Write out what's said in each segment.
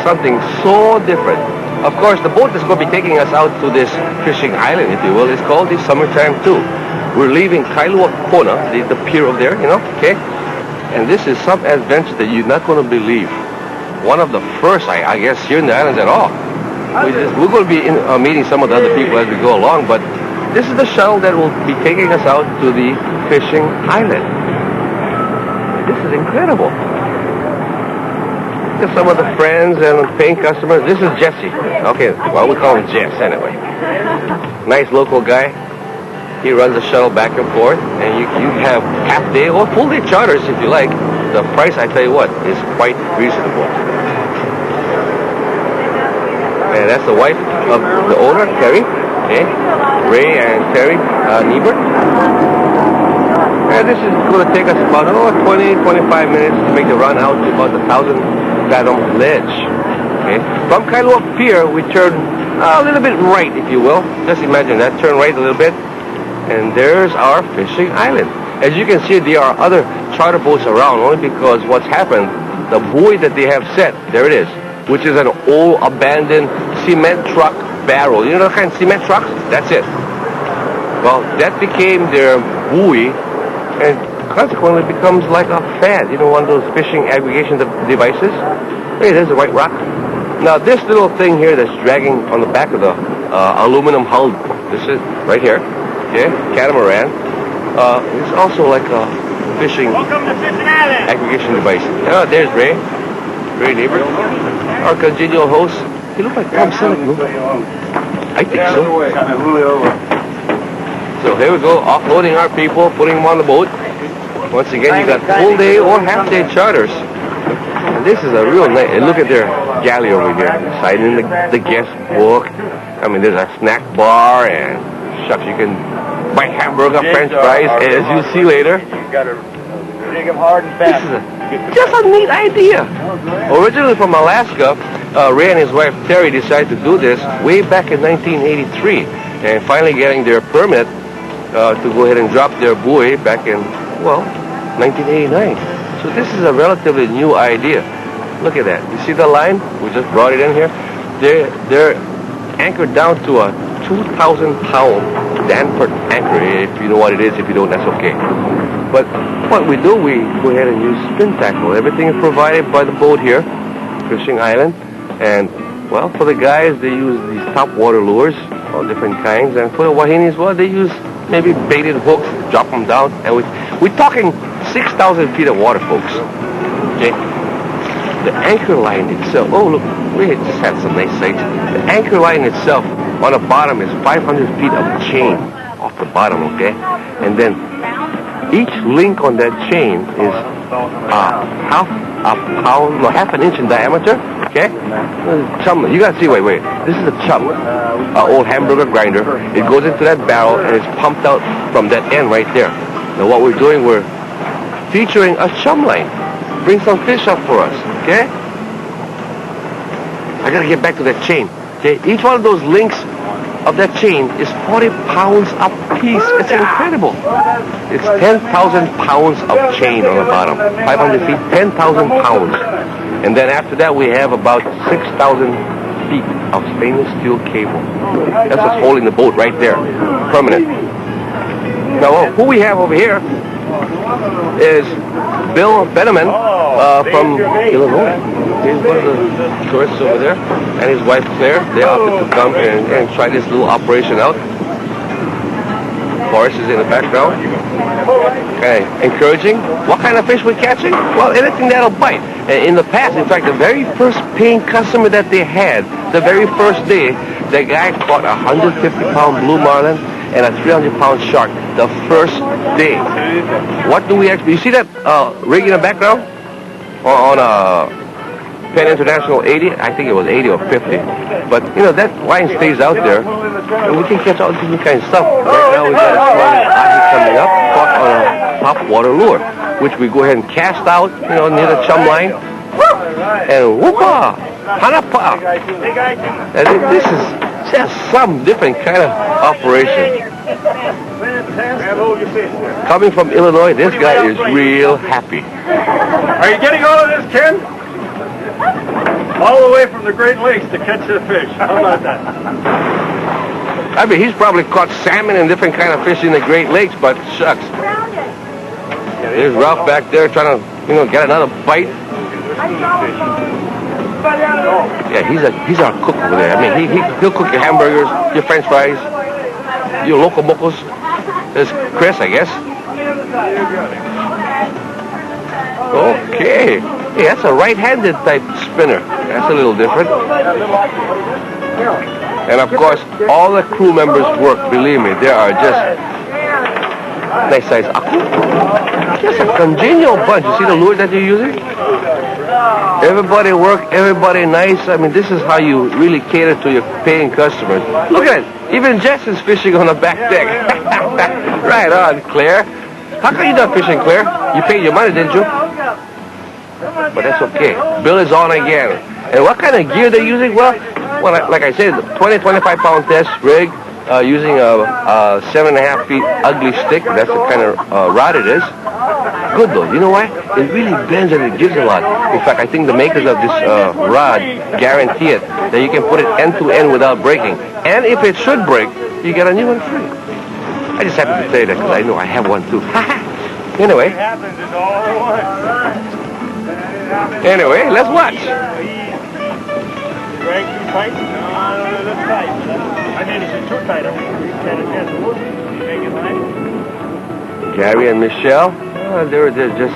Something so different. Of course, the boat that's going to be taking us out to this fishing island, if you will, is called the Summertime 2. We're leaving Kailua Kona, the pier over there, okay? And this is some adventure that you're not going to believe. One of the first, I guess, here in the islands at all. We're going to be meeting some of the other people as we go along, but this is the shuttle that will be taking us out to the fishing island. This is incredible. Some of the friends and paying customers. This is Jesse. Okay, well, we call him Jess anyway. Nice local guy. He runs the shuttle back and forth, and you have half-day or full-day charters if you like. The price, I tell you what, is quite reasonable. And that's the wife of the owner, Terry. Okay, Ray and Terry Niebert. And this is going to take us about 20, 25 minutes to make the run out to about the 1,000-fathom ledge. Okay, from Kailua Pier, we turn a little bit right, if you will. Just imagine that. Turn right a little bit, and there's our fishing island. As you can see, there are other charter boats around, only because what's happened, the buoy that they have set, there it is, which is an old abandoned cement truck barrel. You know the kind of cement trucks? That's it. Well, that became their buoy, and consequently becomes like a fad. You know, one of those fishing aggregation devices. Hey, there's the white rock. Now, this little thing here that's dragging on the back of the aluminum hull, this is right here, okay, catamaran, it's also like a fishing aggregation device. Oh, there's Ray Niebert, our congenial host. He looks like Tom Selleck, no? I think so. So here we go, offloading our people, putting them on the boat. Once again, you got full day or half day charters. And this is a real nice, look at their galley over here, signing the guest book. I mean, there's a snack bar, and shucks, you can buy hamburger, french fries, as you'll see later. This is just a neat idea. Originally from Alaska, Ray and his wife Terry decided to do this way back in 1983, and finally getting their permit to go ahead and drop their buoy back in, well, 1989. So this is a relatively new idea. Look at that. You see the line? We just brought it in here. They're anchored down to a 2,000-pound Danford anchor. If you know what it is, if you don't, that's okay. But what we do, we go ahead and use spin tackle. Everything is provided by the boat here, Fishing Island. And, well, for the guys, they use these top water lures, all different kinds. And for the wahinis, well, they use maybe baited hooks, drop them down. And we're talking 6,000 feet of water, folks. Okay? The anchor line itself, oh, look, we just had some nice sights. The anchor line itself on the bottom is 500 feet of chain off the bottom, okay? And then each link on that chain is half an inch in diameter, okay? Chum, you gotta see, wait. This is a chum, old hamburger grinder. It goes into that barrel and it's pumped out from that end right there. Now what we're doing, we're featuring a chum line. Bring some fish up for us, okay? I gotta get back to that chain, okay? Each one of those links of that chain is 40 pounds a piece. It's incredible. It's 10,000 pounds of chain on the bottom. 500 feet, 10,000 pounds. And then after that, we have about 6,000 feet of stainless steel cable. That's what's holding the boat right there, permanent. Now, who we have over here is Bill Benneman from Illinois. He's one of the tourists over there, and his wife Claire. They opted to come and try this little operation out. Forrest is in the background. Okay, encouraging. What kind of fish we're catching? Well, anything that'll bite. In the past, in fact, the very first paying customer that they had, the very first day, the guy caught a 150-pound blue marlin and a 300-pound shark the first day. What do we actually... You see that rig in the background? On a Penn International 80? I think it was 80 or 50. But, you know, that line stays out there, and we can catch all different kinds of stuff. Right now, we've got a strong ahi coming up, caught on a top water lure, which we go ahead and cast out, you know, near the chum line. And whoopah! Hanapa! And this is just some different kind of operation. Coming from Illinois, this guy is real happy. Are you getting all of this, Ken? All the way from the Great Lakes to catch the fish. How about that? I mean, he's probably caught salmon and different kind of fish in the Great Lakes, but shucks. There's Ralph back there trying to, get another bite. Yeah, he's our cook over there. I mean, he'll cook your hamburgers, your French fries, your local mocos. There's Chris, I guess. Okay. Hey, that's a right-handed type spinner. That's a little different. And of course, all the crew members work. Believe me, they are just nice size aku. Just a congenial bunch. You see the lures that you're using? Everybody work, everybody nice. I mean, this is how you really cater to your paying customers. Look at it. Even Jess is fishing on the back deck. Right on, Claire. How come you not fishing, Claire? You paid your money, didn't you? But that's okay. Bill is on again. And what kind of gear they're using? Well, like I said, 20, 25-pound test rig using a 7.5 feet ugly stick. That's the kind of rod it is. Good though. You know why? It really bends and it gives a lot. In fact, I think the makers of this rod guarantee it that you can put it end to end without breaking. And if it should break, you get a new one free. I just happen to say that because I know I have one too. Anyway. Anyway, let's watch. Drag too tight? No, that's tight. I mean, it's too tight. I mean, you can't adjust the wood. You make it nice. Gary and Michelle, they're just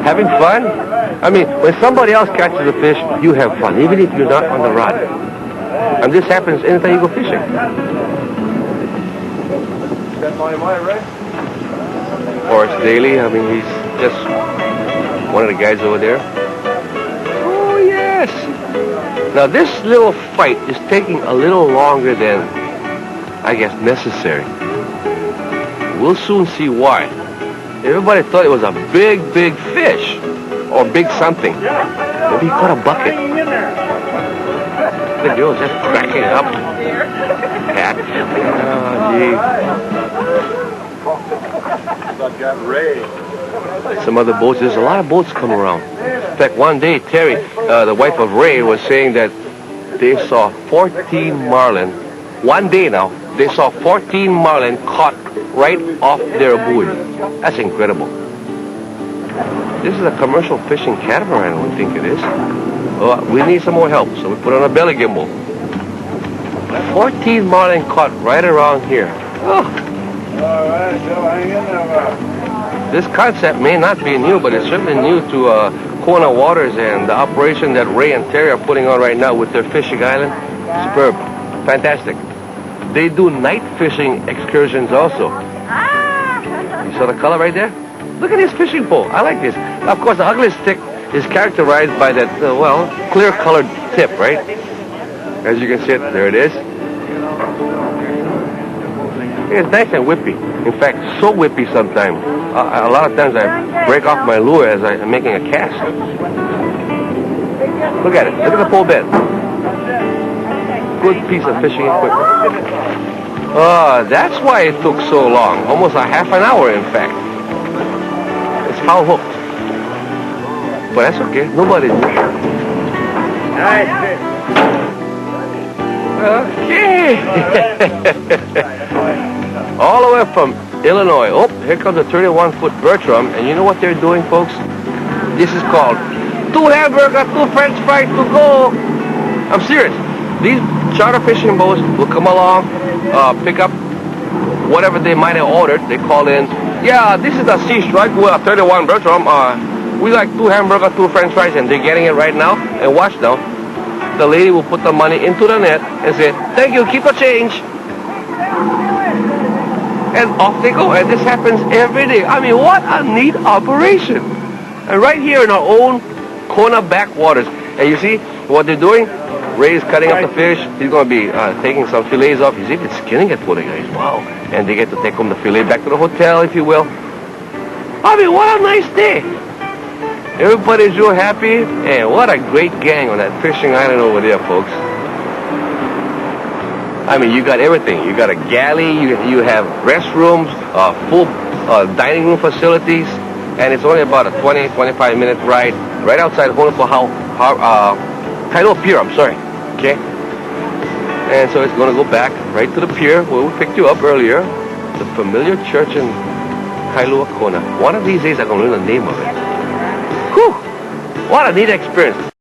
having fun. I mean, when somebody else catches a fish, you have fun, even if you're not on the rod. And this happens anytime you go fishing. Horace Daly, I mean, he's just one of the guys over there. Oh, yes. Now, this little fight is taking a little longer than, I guess, necessary. We'll soon see why. Everybody thought it was a big, big fish or big something. Maybe he caught a bucket. The girl's just cracking up. Pat. Oh, gee. Some other boats. There's a lot of boats come around. In fact, one day, Terry, the wife of Ray, was saying that they saw 14 marlin. One day now, they saw 14 marlin caught right off their buoy. That's incredible. This is a commercial fishing catamaran, we think it is. We need some more help, so we put on a belly gimbal. 14 marlin caught right around here. Oh. All right, so hang in there. This concept may not be new, but it's certainly new to Kona Waters and the operation that Ray and Terry are putting on right now with their fishing island. Superb. Fantastic. They do night fishing excursions also. You saw the color right there? Look at this fishing pole. I like this. Of course, the ugly stick is characterized by that, clear-colored tip, right? As you can see it, there it is. It's nice and whippy. In fact, so whippy sometimes. A lot of times I break off my lure as I'm making a cast. Look at it. Look at the pole bed. Good piece of fishing equipment. That's why it took so long. Almost a half an hour, in fact. It's foul hooked. But that's okay. Nobody knew. Nice fish. Okay. All the way from Illinois. Oh, here comes a 31-foot Bertram. And you know what they're doing, folks? This is called 2 hamburgers, 2 French fries to go. I'm serious. These charter fishing boats will come along, pick up whatever they might have ordered. They call in, yeah, this is a Sea Strike. We're a 31 Bertram. We like 2 hamburgers, 2 French fries, and they're getting it right now. And watch now. The lady will put the money into the net and say, thank you, keep the change. And off they go. And this happens every day. I mean, what a neat operation. And right here in our own Kona backwaters. And you see what they're doing? Ray's cutting up the fish. He's going to be taking some fillets off. He's even skinning it for the guys. Wow. And they get to take home the fillet back to the hotel, if you will. I mean, what a nice day. Everybody's real happy. And what a great gang on that fishing island over there, folks. I mean, you got everything. You got a galley. You have restrooms, full dining room facilities. And it's only about a 20, 25-minute ride right outside Honolulu Kailua Pier, I'm sorry. Okay? And so it's going to go back right to the pier where we picked you up earlier. The familiar church in Kailua Kona. One of these days I'm going to learn the name of it. Whew! What a neat experience.